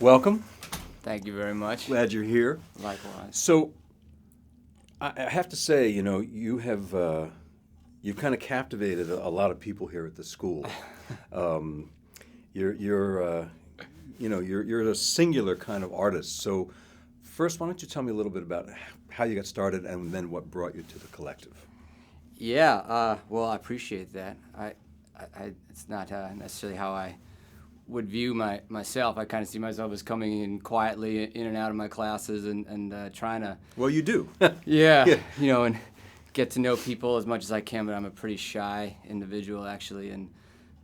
Welcome. Thank you very much. Glad you're here. Likewise. So, I have to say, you've kind of captivated a lot of people here at the school. Um, you're a singular kind of artist. So, first, why don't you tell me a little bit about how you got started and then what brought you to the collective? Yeah. Well, I appreciate that. It's not necessarily how I would view myself. I kind of see myself as coming in quietly in and out of my classes and trying to. Well, you do. Yeah. Yeah. And get to know people as much as I can. But I'm a pretty shy individual, actually, and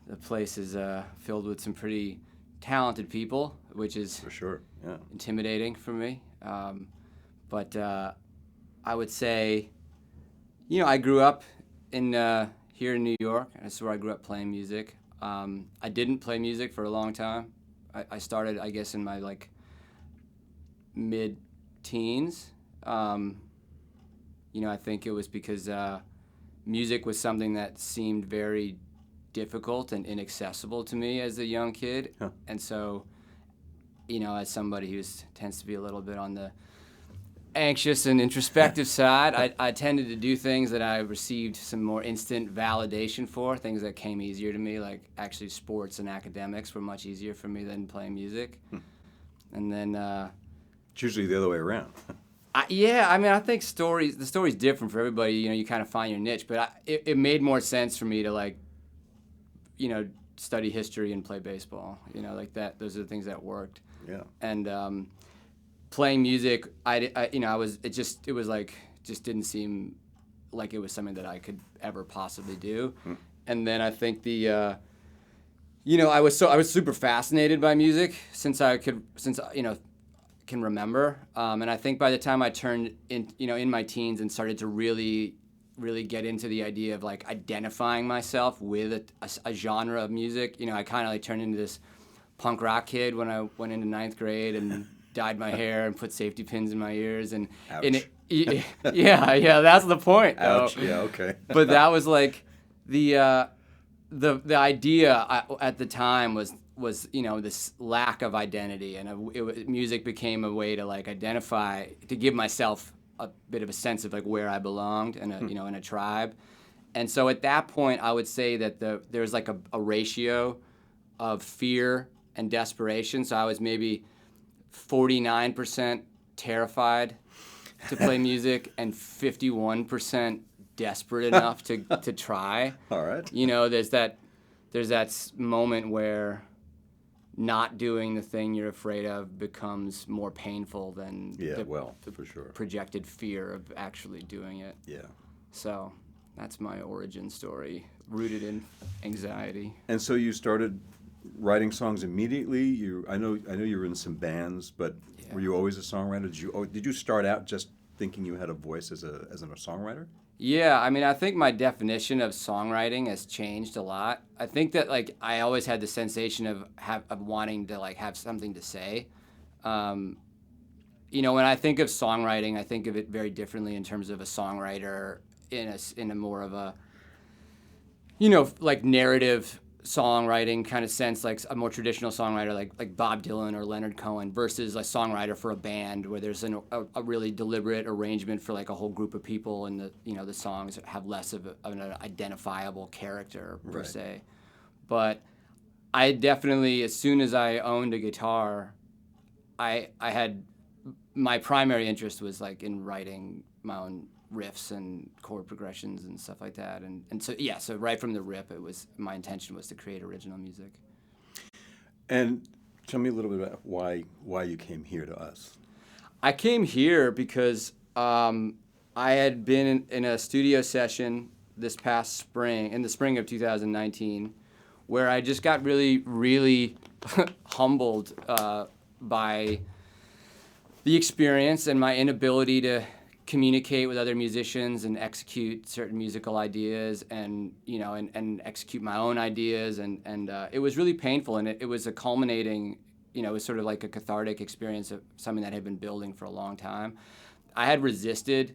the place is filled with some pretty talented people, which is For sure. Yeah. intimidating for me. But I would say, I grew up in here in New York. That's where I grew up playing music. I didn't play music for a long time. I started, I guess, in my mid-teens. I think it was because music was something that seemed very difficult and inaccessible to me as a young kid. Huh. And so, as somebody who tends to be a little bit on the anxious and introspective side, I tended to do things that I received some more instant validation for, things that came easier to me, like actually sports and academics were much easier for me than playing music. And then, It's usually the other way around. I think the story's different for everybody. You kind of find your niche, but it made more sense for me to study history and play baseball. Like that. Those are the things that worked. Yeah. And playing music, just didn't seem like it was something that I could ever possibly do. And then I think I was super fascinated by music since can remember. And I think by the time I turned in my teens and started to really get into the idea of identifying myself with a genre of music, I kind of turned into this punk rock kid when I went into ninth grade and dyed my hair and put safety pins in my ears Ouch. Yeah, that's the point. Ouch. Though. Yeah. Okay. But that was the idea at the time was this lack of identity, and music became a way to identify, to give myself a bit of a sense of where I belonged in a tribe. And so at that point I would say that there's a ratio of fear and desperation. So I was maybe 49% terrified to play music and 51% desperate enough to try. All right. There's that moment where not doing the thing you're afraid of becomes more painful than the for sure. projected fear of actually doing it. Yeah. So that's my origin story, rooted in anxiety. And so you started writing songs immediately. I know you were in some bands, but Yeah. were you always a songwriter? Did you start out just thinking you had a voice as a songwriter? Yeah, I think my definition of songwriting has changed a lot. I think that I always had the sensation of wanting to have something to say. When I think of songwriting, I think of it very differently in terms of a songwriter in a more of a narrative songwriting kind of sense, like a more traditional songwriter like Bob Dylan or Leonard Cohen, versus a songwriter for a band where there's a really deliberate arrangement for a whole group of people, and the songs have less of an identifiable character per Right. se. But I definitely, as soon as I owned a guitar, I had my primary interest was in writing my own riffs and chord progressions and stuff like that, and so right from the rip, my intention was to create original music. And tell me a little bit about why you came here to us. I came here because I had been in a studio session this past spring, in the spring of 2019, where I just got really, really humbled by the experience and my inability to communicate with other musicians and execute certain musical ideas, and execute my own ideas, and it was really painful, and it was a culminating, it was sort of like a cathartic experience of something that had been building for a long time. I had resisted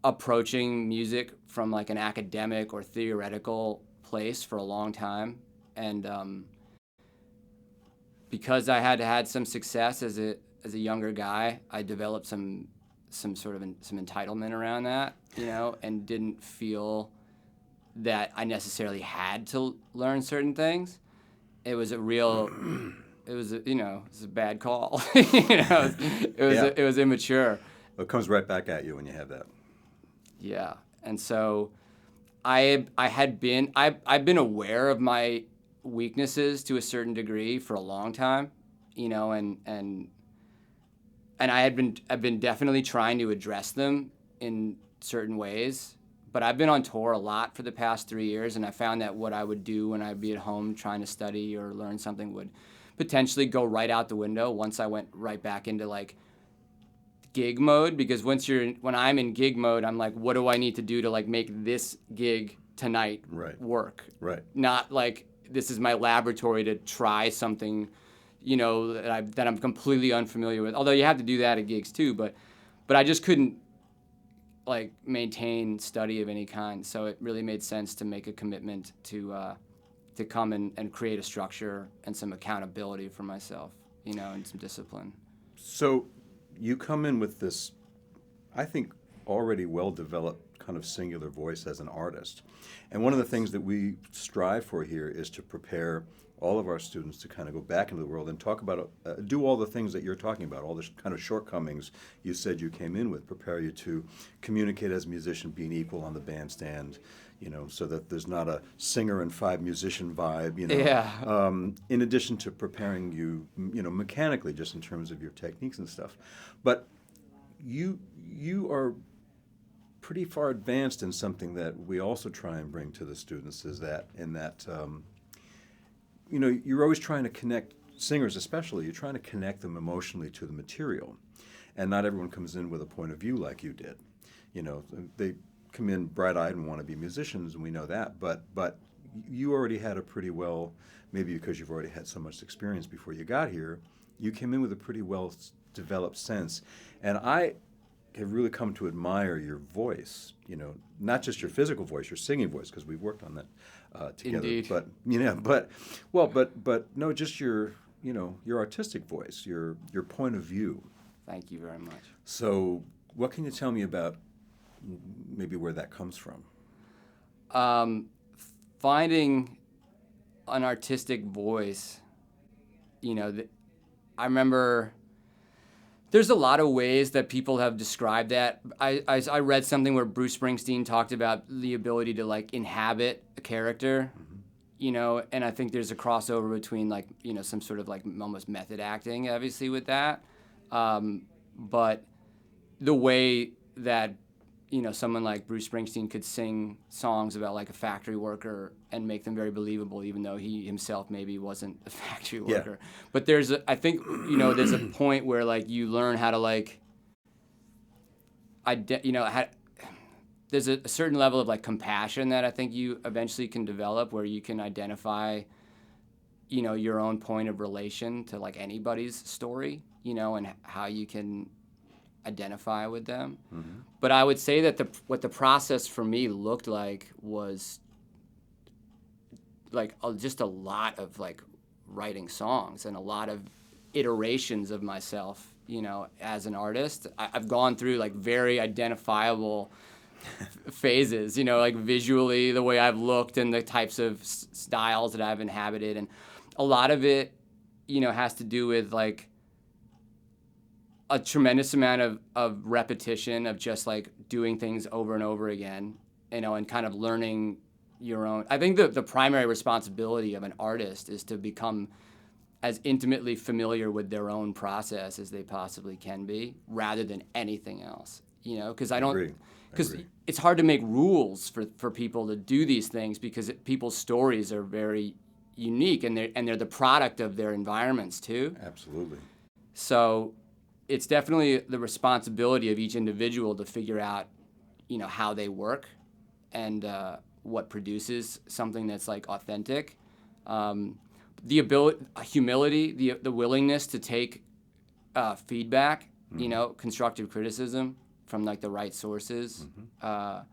approaching music from an academic or theoretical place for a long time, and because I had had some success as a younger guy, I developed some sort of some entitlement around that, and didn't feel that I necessarily had to learn certain things. It was a real, it was a bad call. It was immature. It comes right back at you when you have that. Yeah, and so I've been aware of my weaknesses to a certain degree for a long time, and I've been definitely trying to address them in certain ways. But I've been on tour a lot for the past 3 years, and I found that what I would do when I'd be at home trying to study or learn something would potentially go right out the window once I went right back into like gig mode. Because when I'm in gig mode, I'm like, what do I need to do to like make this gig tonight work? Right. Not like this is my laboratory to try something, that I'm completely unfamiliar with. Although you have to do that at gigs too, but I just couldn't like maintain study of any kind. So it really made sense to make a commitment to come and create a structure and some accountability for myself, and some discipline. So you come in with this, I think, already well-developed kind of singular voice as an artist. And one of the things that we strive for here is to prepare all of our students to kind of go back into the world and talk about, do all the things that you're talking about, all the kind of shortcomings you said you came in with, prepare you to communicate as a musician, being equal on the bandstand, so that there's not a singer and 5 musician vibe, Yeah. In addition to preparing you, mechanically, just in terms of your techniques and stuff. But you are pretty far advanced in something that we also try and bring to the students, is that you're always trying to connect singers, especially, you're trying to connect them emotionally to the material. And not everyone comes in with a point of view like you did. They come in bright-eyed and want to be musicians, and we know that. But you already had a pretty well, maybe because you've already had so much experience before you got here, you came in with a pretty well-developed sense. And I have really come to admire your voice, not just your physical voice, your singing voice, because we've worked on that together. Indeed. But no, just your artistic voice, your point of view. Thank you very much. So what can you tell me about maybe where that comes from? Finding an artistic voice, I remember there's a lot of ways that people have described that. I read something where Bruce Springsteen talked about the ability to like inhabit a character, and I think there's a crossover between like, some sort of like almost method acting, obviously, with that. But the way that, someone like Bruce Springsteen could sing songs about like a factory worker and make them very believable, even though he himself maybe wasn't a factory worker. Yeah. But there's there's a point where like you learn how to like, there's a certain level of like compassion that I think you eventually can develop, where you can identify, your own point of relation to like anybody's story, and how you can identify with them. Mm-hmm. But I would say that what the process for me looked like was like just a lot of like writing songs and a lot of iterations of myself, as an artist. I've gone through like very identifiable phases, like visually, the way I've looked and the types of styles that I've inhabited. And a lot of it, has to do with like a tremendous amount of repetition of just like doing things over and over again, and kind of learning your own. I think the primary responsibility of an artist is to become as intimately familiar with their own process as they possibly can be, rather than anything else, because because it's hard to make rules for people to do these things, because people's stories are very unique, and they're the product of their environments too. Absolutely. So it's definitely the responsibility of each individual to figure out, how they work and what produces something that's like authentic. The ability, humility, the willingness to take feedback, constructive criticism from like the right sources. Mm-hmm.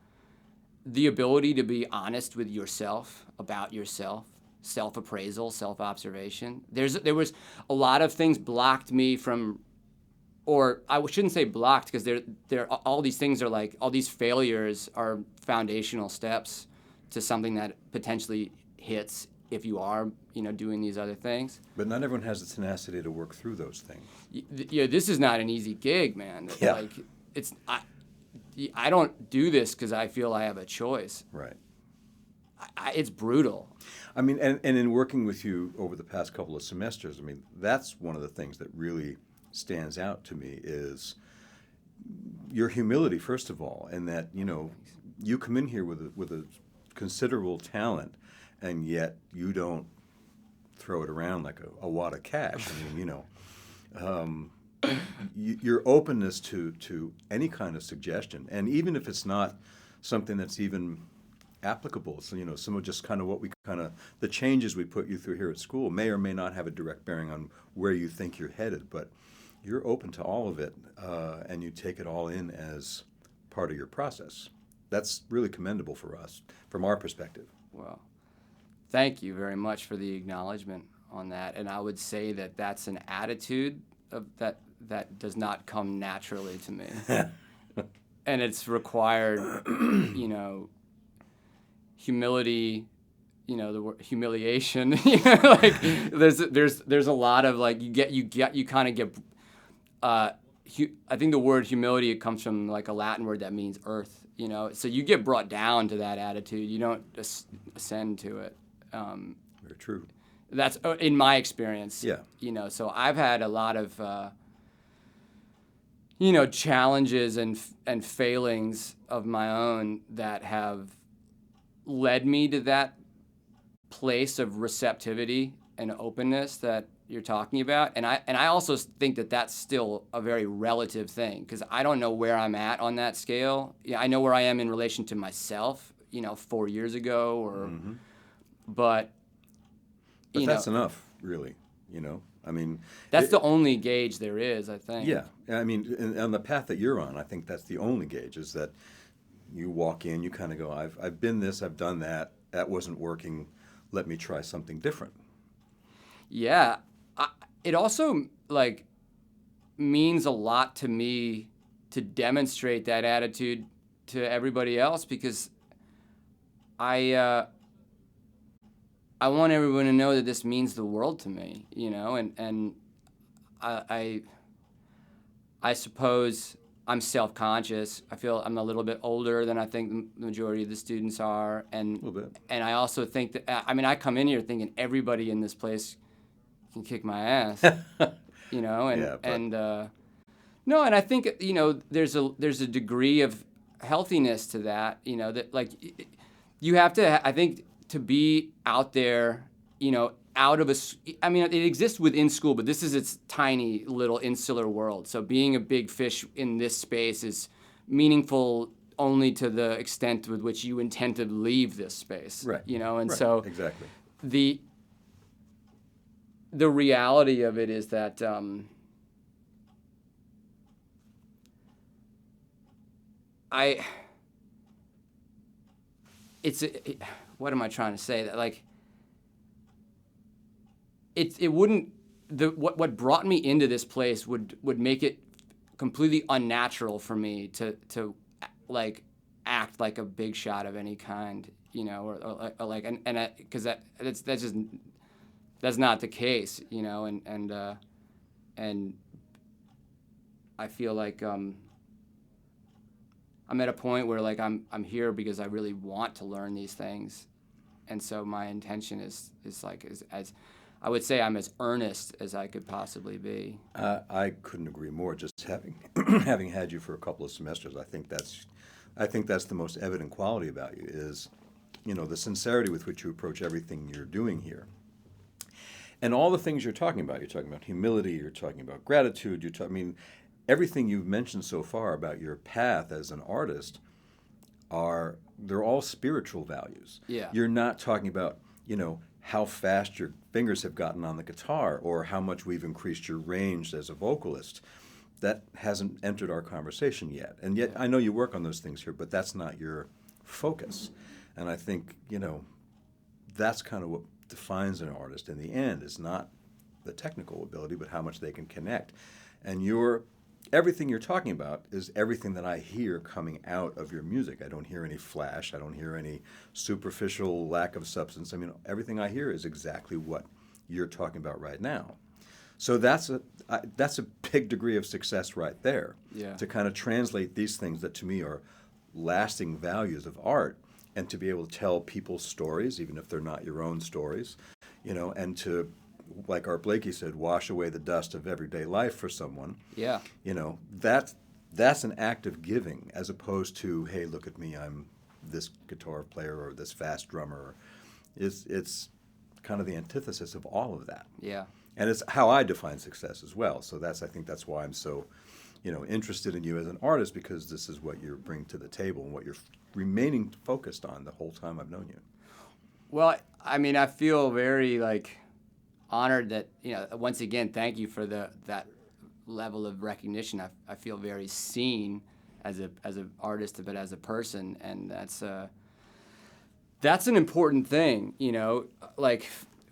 The ability to be honest with yourself about yourself. self-appraisal, self-observation. There was a lot of things blocked me from, or I shouldn't say blocked, because all these things are like, all these failures are foundational steps to something that potentially hits if you are, doing these other things. But not everyone has the tenacity to work through those things. This is not an easy gig, man. Yeah. Like, I don't do this because I feel I have a choice. Right. It's brutal. I mean, and in working with you over the past couple of semesters, I mean, that's one of the things that really stands out to me is your humility, first of all, and that, you come in here with a considerable talent, and yet you don't throw it around like a wad of cash. I mean, your openness to any kind of suggestion, and even if it's not something that's even applicable, so some of just kind of the changes we put you through here at school may or may not have a direct bearing on where you think you're headed, but you're open to all of it, and you take it all in as part of your process. That's really commendable for us, from our perspective. Well, thank you very much for the acknowledgement on that, and I would say that that's an attitude that does not come naturally to me, and it's required, humility, the word humiliation. Like there's a lot of like you kind of get. I think the word humility, it comes from like a Latin word that means earth. So you get brought down to that attitude. You don't ascend to it. Very true. That's in my experience. Yeah. So I've had a lot of challenges and failings of my own that have led me to that place of receptivity and openness that you're talking about. And I also think that that's still a very relative thing, because I don't know where I'm at on that scale. Yeah, I know where I am in relation to myself, 4 years ago, or but that's enough, really. I mean, that's the only gauge there is, I think. Yeah, I mean, on the path that you're on, I think that's the only gauge, is that you walk in, you kind of go, I've been this, I've done that, that wasn't working, let me try something different. Yeah, it also means a lot to me to demonstrate that attitude to everybody else, because I want everyone to know that this means the world to me, and I suppose I'm self-conscious. I feel I'm a little bit older than I think the majority of the students are, and A little bit. and I also think that I come in here thinking everybody in this place can kick my ass, and Yeah, but- and no, and I think there's a degree of healthiness to that, that you have to, I think, to be out there, out of it exists within school, but this is its tiny little insular world. So being a big fish in this space is meaningful only to the extent with which you intend to leave this space. Right. And Right. so Exactly. the reality of it is that what am I trying to say? That it wouldn't, what brought me into this place would make it completely unnatural for me to act like a big shot of any kind, or because that's not the case, and I feel like I'm at a point where I'm here because I really want to learn these things, and so my intention is as I would say I'm as earnest as I could possibly be. I couldn't agree more. Just having having had you for a couple of semesters, I think that's the most evident quality about you is, the sincerity with which you approach everything you're doing here, and all the things you're talking about. You're talking about humility. You're talking about gratitude. Everything you've mentioned so far about your path as an artist they're all spiritual values. Yeah. You're not talking about, how fast your fingers have gotten on the guitar or how much we've increased your range as a vocalist. That hasn't entered our conversation yet. And yet I know you work on those things here, but that's not your focus. And I think, that's kind of what defines an artist in the end is not the technical ability, but how much they can connect. And everything you're talking about is everything that I hear coming out of your music. I don't hear any flash. I don't hear any superficial lack of substance. I mean, everything I hear is exactly what you're talking about right now. So that's a big degree of success right there. Yeah. To kind of translate these things that to me are lasting values of art, and to be able to tell people's stories, even if they're not your own stories, and to, like Art Blakey said, wash away the dust of everyday life for someone. Yeah. That's an act of giving, as opposed to, hey, look at me, I'm this guitar player or this fast drummer. It's kind of the antithesis of all of that. Yeah. And it's how I define success as well. So I think that's why I'm so, interested in you as an artist, because this is what you bring to the table and what you're remaining focused on the whole time I've known you. Well, I mean, I feel very honored that, once again, thank you for that level of recognition. I feel very seen as an artist, but as a person, and that's an important thing,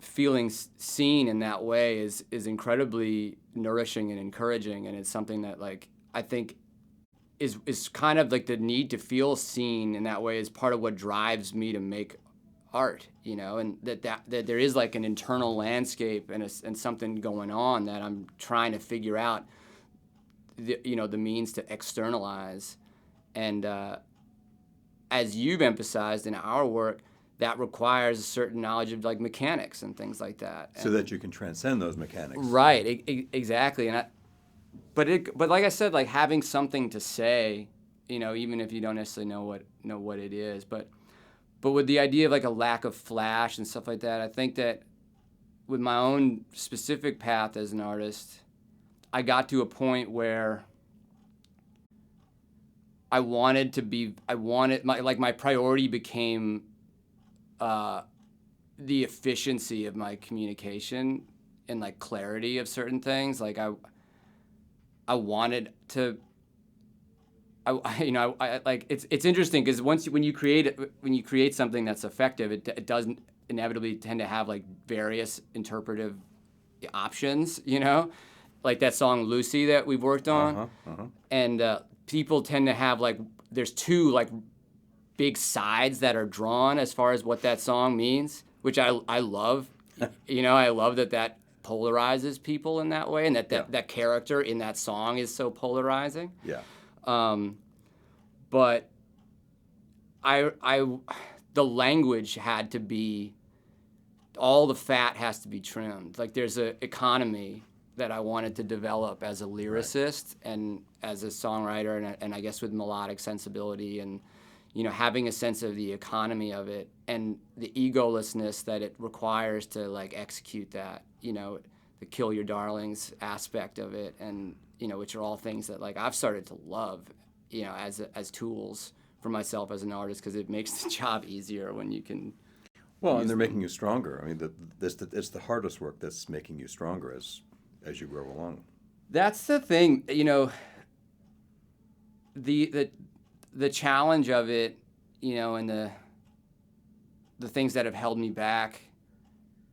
feeling seen in that way is incredibly nourishing and encouraging, and it's something that I think is kind of the need to feel seen in that way is part of what drives me to make art, and that there is an internal landscape and something going on that I'm trying to figure out the means to externalize, and as you've emphasized in our work, that requires a certain knowledge of mechanics and things like that. So that you can transcend those mechanics. Right, exactly. But like I said, having something to say, even if you don't necessarily know what it is, but with the idea of a lack of flash and stuff like that, I think that with my own specific path as an artist, I got to a point where my priority became the efficiency of my communication and clarity of certain things. I wanted to. It's interesting because when you create something that's effective, it doesn't inevitably tend to have various interpretive options. Like that song Lucy that we've worked on, and people tend to have there's two big sides that are drawn as far as what that song means, which I love. I love that polarizes people in that way, and that character in that song is so polarizing. Yeah. But the language had to be, all the fat has to be trimmed. There's an economy that I wanted to develop as a lyricist and as a songwriter, and I guess with melodic sensibility and having a sense of the economy of it and the egolessness that it requires to execute that, the kill your darlings aspect of it, and which are all things that I've started to love, as tools for myself as an artist, because it makes the job easier when you can. Well, and they're making you stronger. I mean, it's the hardest work that's making you stronger as you grow along. That's the thing, the challenge of it, and the things that have held me back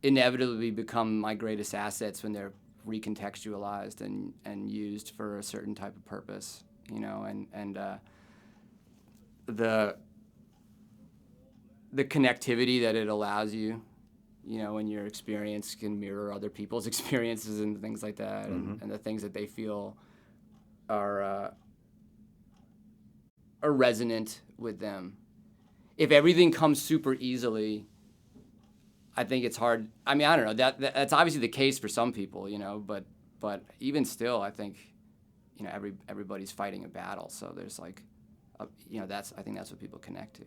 inevitably become my greatest assets when they're recontextualized and used for a certain type of purpose, and the connectivity that it allows you, when your experience can mirror other people's experiences and things like that, and the things that they feel are resonant with them. If everything comes super easily, I think it's hard. I mean, I don't know. That's obviously the case for some people, but even still, I think, everybody's fighting a battle. So there's I think that's what people connect to.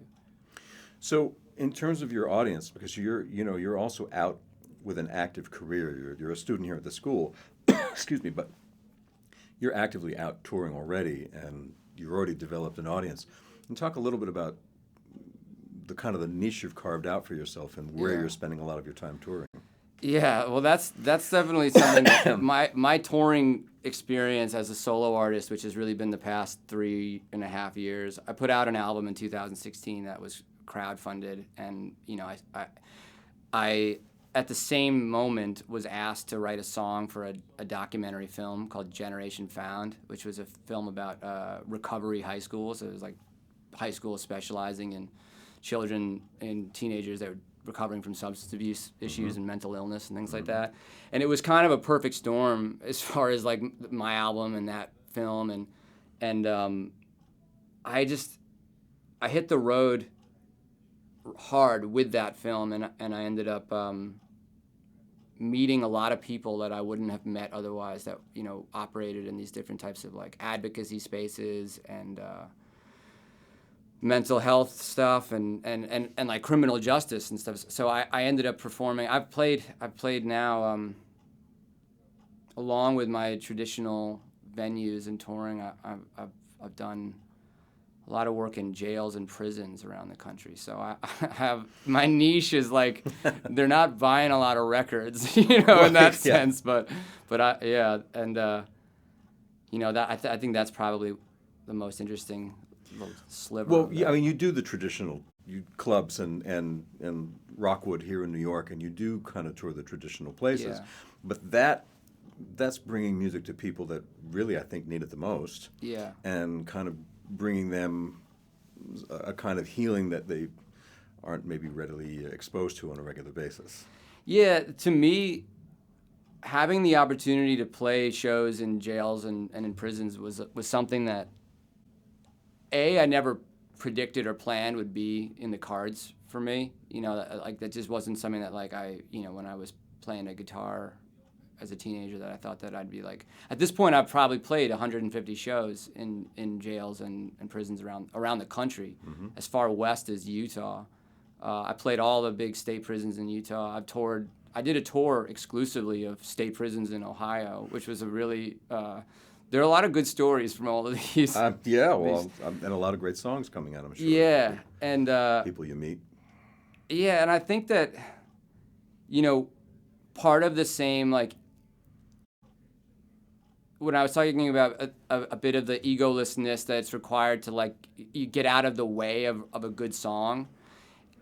So in terms of your audience, because you're also out with an active career. You're a student here at the school, excuse me, but you're actively out touring already, and you've already developed an audience. And talk a little bit about the kind of the niche you've carved out for yourself and where you're spending a lot of your time touring. Yeah, well, that's definitely something that my touring experience as a solo artist, which has really been the past 3.5 years. I put out an album in 2016 that was crowdfunded, and I at the same moment was asked to write a song for a documentary film called Generation Found, which was a film about recovery high schools. So it was like high schools specializing in children and teenagers that were recovering from substance abuse issues and mental illness and things like that. And it was kind of a perfect storm as far as like my album and that film. And I hit the road hard with that film, and I ended up meeting a lot of people that I wouldn't have met otherwise that, you know, operated in these different types of like advocacy spaces and mental health stuff and like criminal justice and stuff. So I ended up performing. I've played now along with my traditional venues and touring. I've done a lot of work in jails and prisons around the country. So I have, my niche is like, they're not buying a lot of records, you know, in that sense. But you know, that I think that's probably the most interesting little sliver. Well, yeah, I mean, you do the traditional clubs and Rockwood here in New York, and you do kind of tour the traditional places. Yeah. But that's bringing music to people that really, I think, need it the most. Yeah. And kind of bringing them a kind of healing that they aren't maybe readily exposed to on a regular basis. Yeah, to me, having the opportunity to play shows in jails and in prisons was something that I never predicted or planned would be in the cards for me. You know, like that just wasn't something that like when I was playing a guitar as a teenager that I thought that I'd be like. At this point, I've probably played 150 shows in jails and prisons around the country, as far west as Utah. I played all the big state prisons in Utah. I've toured. I did a tour exclusively of state prisons in Ohio, which was a really. There are a lot of good stories from all of these. And a lot of great songs coming out, I'm sure. Yeah, and people you meet. Yeah, and I think that, you know, part of the same, like, when I was talking about a bit of the egolessness that's required to, like, you get out of the way of a good song,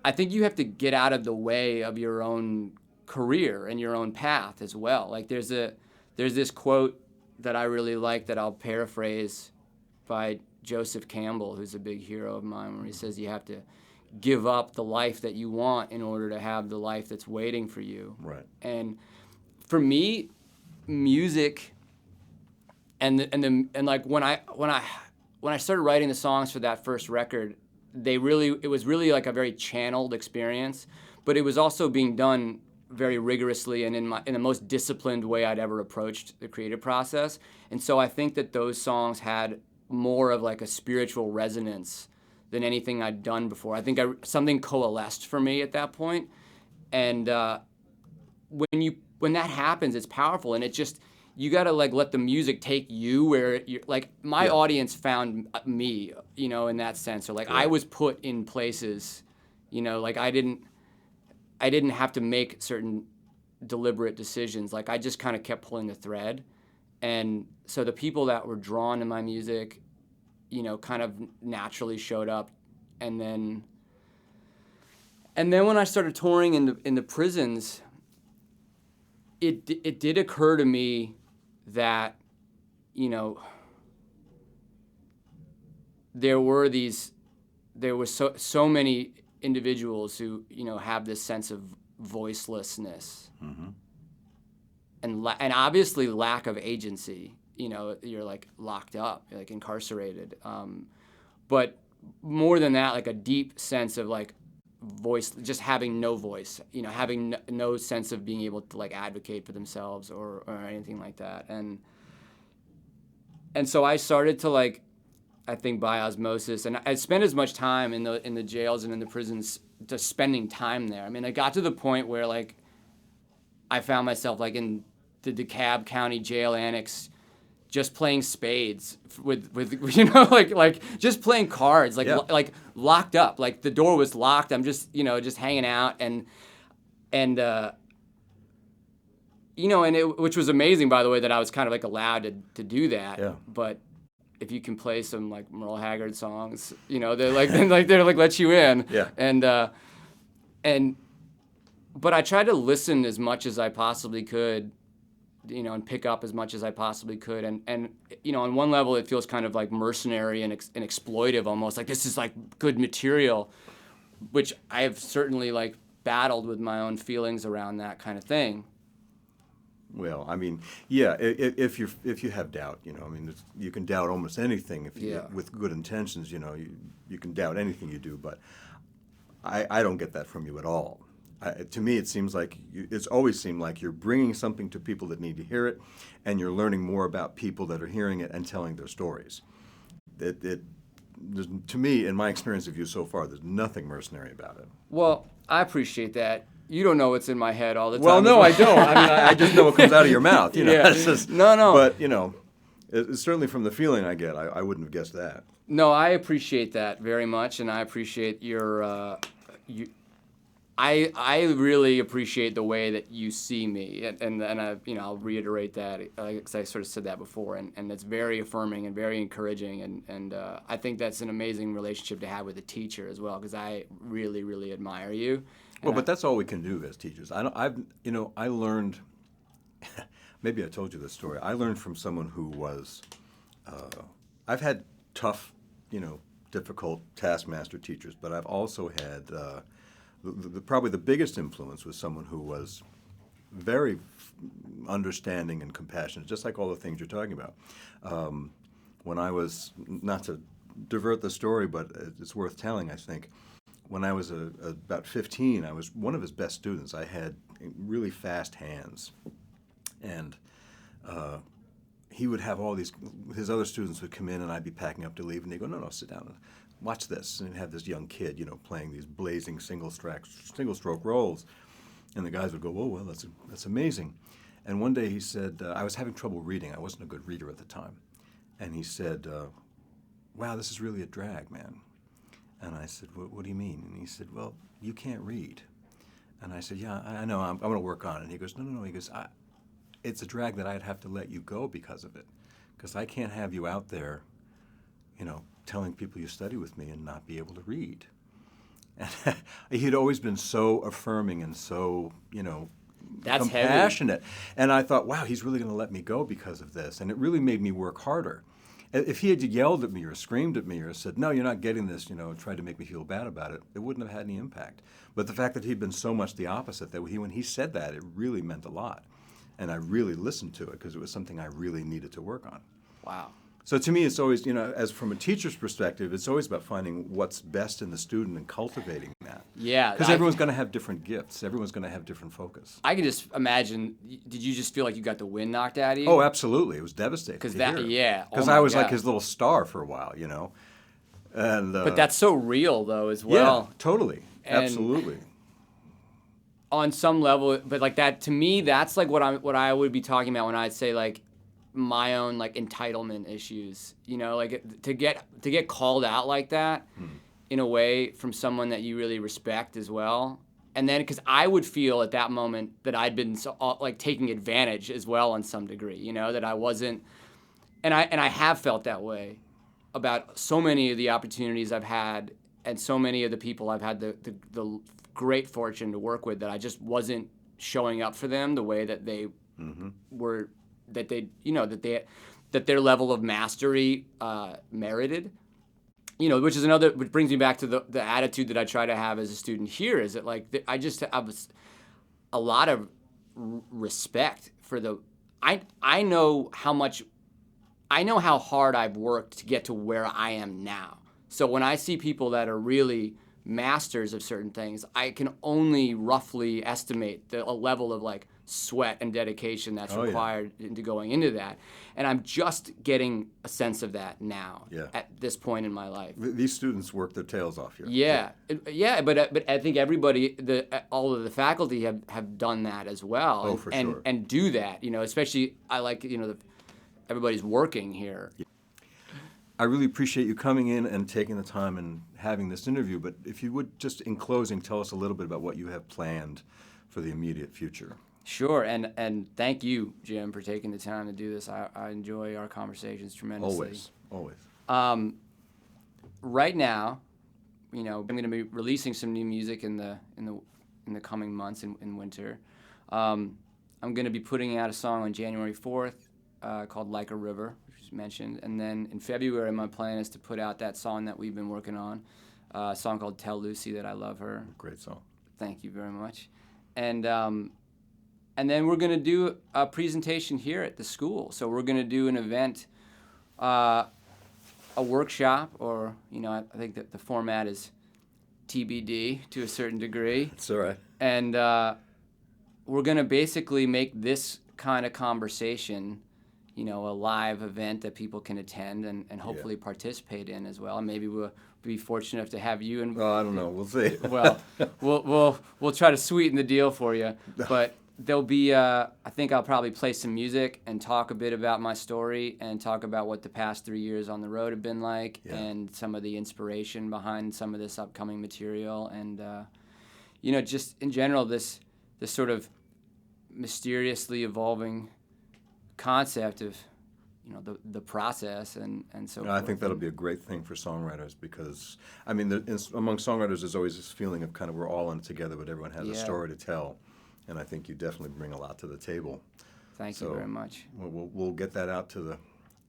I think you have to get out of the way of your own career and your own path as well. Like, there's this quote that I really like that I'll paraphrase by Joseph Campbell, who's a big hero of mine, where he says you have to give up the life that you want in order to have the life that's waiting for you. Right. And for me, music and like when I started writing the songs for that first record, it was really like a very channeled experience, but it was also being done very rigorously and in the most disciplined way I'd ever approached the creative process. And so I think that those songs had more of like a spiritual resonance than anything I'd done before. I think something coalesced for me at that point. And when that happens, it's powerful, and it just, you gotta like let the music take you where you're like, my audience found me, you know, in that sense. Or like I was put in places, you know, like I didn't have to make certain deliberate decisions. Like I just kind of kept pulling the thread. And so the people that were drawn to my music, you know, kind of naturally showed up. And then when I started touring in the prisons, it did occur to me that, you know, there were so many individuals who, you know, have this sense of voicelessness and obviously lack of agency. You know, you're like locked up, you're like incarcerated. But more than that, like a deep sense of like voice, just having no voice, you know, having no sense of being able to like advocate for themselves or anything like that. And so I started to like, I think by osmosis, and I spent as much time in the jails and in the prisons just spending time there. I mean, I got to the point where like I found myself like in the DeKalb County Jail Annex, just playing spades with you know, like just playing cards, like like locked up, like the door was locked. I'm just, you know, just hanging out and you know, and which was amazing, by the way, that I was kind of like allowed to do that. Yeah. But if you can play some like Merle Haggard songs, you know, they're like they're like let you in. Yeah. And but I tried to listen as much as I possibly could, and pick up as much as I possibly could. And on one level, it feels kind of like mercenary and exploitive almost. Like, this is like good material, which I have certainly like battled with my own feelings around that kind of thing. Well, I mean, yeah, if you have doubt, you can doubt almost anything with good intentions, you can doubt anything you do, but I don't get that from you at all. To me, it seems like it's always seemed like you're bringing something to people that need to hear it, and you're learning more about people that are hearing it and telling their stories. To me, in my experience of you so far, there's nothing mercenary about it. Well, I appreciate that. You don't know what's in my head all the time. Well, no, I don't. I mean, I just know what comes out of your mouth. Yeah. No. But it's certainly from the feeling I get, I wouldn't have guessed that. No, I appreciate that very much, and I appreciate your. I really appreciate the way that you see me, and I'll reiterate that because I sort of said that before, and it's very affirming and very encouraging, and I think that's an amazing relationship to have with a teacher as well, because I really, really admire you. Well, but that's all we can do as teachers. I learned. Maybe I told you this story. I learned from someone who was. I've had tough, difficult taskmaster teachers, but I've also had. Probably the biggest influence was someone who was very understanding and compassionate, just like all the things you're talking about. When I was, not to divert the story, but it's worth telling, I think, when I was about 15, I was one of his best students. I had really fast hands, and he would have all his other students would come in, and I'd be packing up to leave, and they'd go, no, sit down and watch this, and have this young kid, playing these blazing single-stroke rolls, and the guys would go, "Whoa, well, that's amazing." And one day he said, I was having trouble reading. I wasn't a good reader at the time, and he said, "Wow, this is really a drag, man." And I said, "What do you mean?" And he said, "Well, you can't read." And I said, "Yeah, I know. I'm going to work on it." And he goes, "No." He goes, "It's a drag that I'd have to let you go because of it, because I can't have you out there, telling people you study with me and not be able to read." And he'd always been so affirming and so, That's compassionate. Heavy. And I thought, wow, he's really going to let me go because of this. And it really made me work harder. If he had yelled at me or screamed at me or said, "No, you're not getting this," tried to make me feel bad about it, it wouldn't have had any impact. But the fact that he'd been so much the opposite, that when he said that, it really meant a lot. And I really listened to it because it was something I really needed to work on. Wow. So to me, it's always, as from a teacher's perspective, it's always about finding what's best in the student and cultivating that. Yeah. Because everyone's going to have different gifts. Everyone's going to have different focus. I can just imagine, did you just feel like you got the wind knocked out of you? Oh, absolutely. It was devastating. Because Because I was like his little star for a while, And, but that's so real, though, as well. Yeah, totally. And absolutely. On some level, but like that, to me, that's like what I would be talking about when I'd say like, my own like entitlement issues, like to get called out like that in a way from someone that you really respect as well. And then because I would feel at that moment that I'd been like taking advantage as well on some degree, that I wasn't, and I have felt that way about so many of the opportunities I've had and so many of the people I've had the great fortune to work with, that I just wasn't showing up for them the way that they were. That their level of mastery merited, which brings me back to the attitude that I try to have as a student here, is that like I just have a lot of respect for I know how hard I've worked to get to where I am now. So when I see people that are really masters of certain things, I can only roughly estimate a level of like sweat and dedication that's required into going into that. And I'm just getting a sense of that now at this point in my life. These students work their tails off here. Yeah, but I think everybody, all of the faculty have done that as well. Oh, for sure. And do that, especially I like, everybody's working here. I really appreciate you coming in and taking the time and having this interview, but if you would just in closing tell us a little bit about what you have planned for the immediate future. Sure, and thank you, Jim, for taking the time to do this. I enjoy our conversations tremendously. Always. Right now, I'm going to be releasing some new music in the in the coming months in winter. I'm going to be putting out a song on January 4th called Like a River, which was mentioned. And then in February, my plan is to put out that song that we've been working on, a song called Tell Lucy That I Love Her. Great song. Thank you very much. And then we're going to do a presentation here at the school. So we're going to do an event, a workshop, or, I think that the format is TBD to a certain degree. That's all right. And we're going to basically make this kind of conversation, a live event that people can attend and hopefully participate in as well. And maybe we'll be fortunate enough to have you. And I don't know. We'll see. Well, we'll try to sweeten the deal for you. But there'll be, I think I'll probably play some music and talk a bit about my story and talk about what the past 3 years on the road have been like and some of the inspiration behind some of this upcoming material. And, just in general, this sort of mysteriously evolving concept of, the process and so forth. I think that'll be a great thing for songwriters because, among songwriters, there's always this feeling of kind of we're all in it together, but everyone has a story to tell. And I think you definitely bring a lot to the table. Thank you very much. We'll get that out to the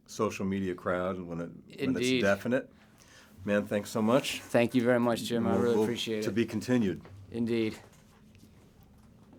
social media crowd when it's definite. Man, thanks so much. Thank you very much, Jim. I really appreciate it. To be continued. Indeed.